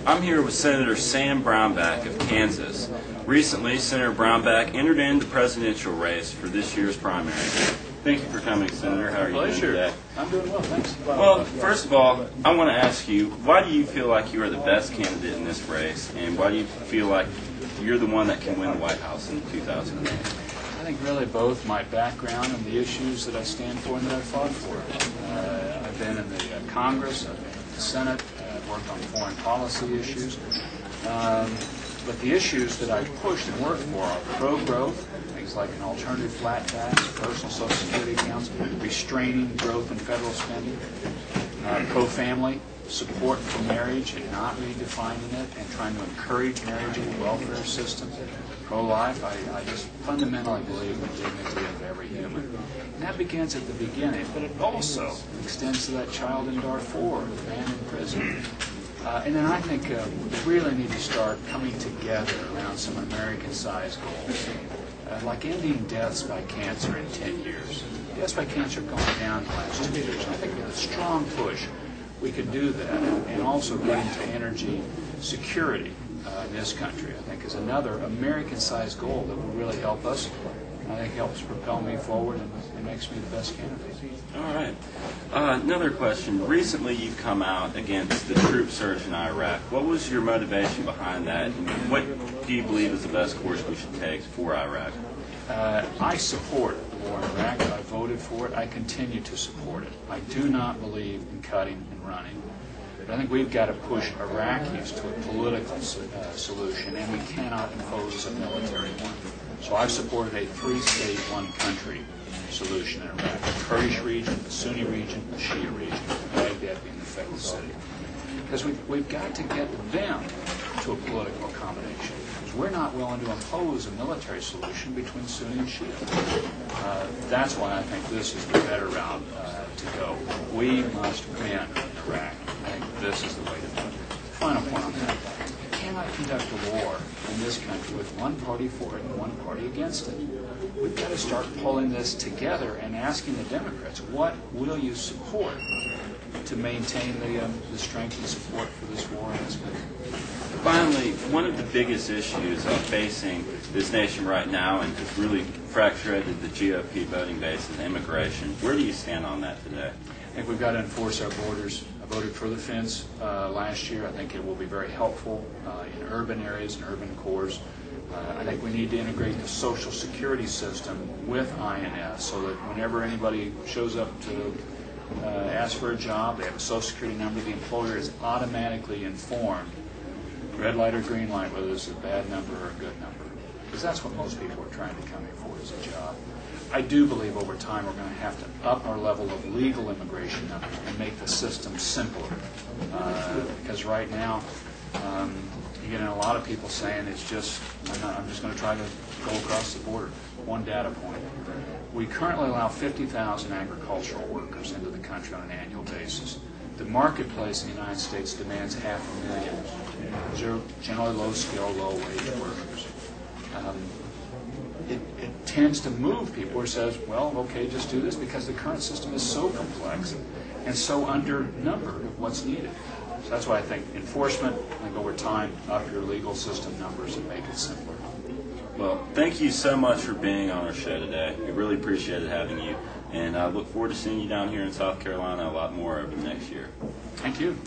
I'm here with Senator Sam Brownback of Kansas. Recently, Senator Brownback entered in the presidential race for this year's primary. Thank you for coming, Senator. How are you doing today? I'm doing well, thanks. Well, first of all, I want to ask you, why do you feel like you are the best candidate in this race, and why do you feel like you're the one that can win the White House in 2008? I think really both my background and the issues that I stand for and that I fought for. I've been in the Congress, I've been in the Senate, I've worked on foreign policy issues. But the issues that I pushed and worked for are pro-growth, things like an alternative flat tax, personal Social Security accounts, restraining growth in federal spending, pro-family, support for marriage and not redefining it and trying to encourage marriage in the welfare system, pro-life. I just fundamentally believe in the dignity of every human. And that begins at the beginning, but it also extends to that child in Darfur, the man in prison. And then I think we really need to start coming together around some American-sized goals, like ending deaths by cancer in 10 years. Deaths by cancer have gone down the last 2 years. I think with a strong push, we could do that, and also getting to energy security in this country, I think, is another American-sized goal that will really help us. I think helps propel me forward and makes me the best candidate. All right. Another question. Recently, you've come out against the troop surge in Iraq. What was your motivation behind that, and what do you believe is the best course we should take for Iraq? I support the war in Iraq. I voted for it. I continue to support it. I do not believe in cutting and running. But I think we've got to push Iraqis to a political solution, and we cannot impose a military one. So I've supported a three-state, one-country solution in Iraq. The Kurdish region, the Sunni region, the Shia region, Baghdad being the failed city. Because we've got to get them to a political accommodation. Because we're not willing to impose a military solution between Sunni and Shia. That's why I think this is the better route to go. We must win in Iraq. I think this is the way to do it. Final point on that. You cannot conduct a war in this country with one party for it and one party against it. We've got to start pulling this together and asking the Democrats, what will you support to maintain the strength and support for this war in this country? Finally, one of the biggest issues facing this nation right now and has really fractured the GOP voting base is immigration. Where do you stand on that today? I think we've got to enforce our borders. I voted for the fence last year. I think it will be very helpful in urban areas and urban cores. I think we need to integrate the Social Security system with INS so that whenever anybody shows up to ask for a job, they have a Social Security number, the employer is automatically informed, red light or green light, whether this is a bad number or a good number. Because that's what most people are trying to come here for, is a job. I do believe over time we're going to have to up our level of legal immigration numbers and make the system simpler. Because right now, you get a lot of people saying it's just, I'm just going to try to go across the border. One data point. We currently allow 50,000 agricultural workers into the country on an annual basis. The marketplace in the United States demands 500,000. These are generally low-skill, low-wage workers. It tends to move people who says, well, okay, just do this, because the current system is so complex and so undernumbered of what's needed. So that's why I think enforcement, I think over time, up your legal system numbers and make it simpler. Well, thank you so much for being on our show today. We really appreciated having you, and I look forward to seeing you down here in South Carolina a lot more over the next year. Thank you.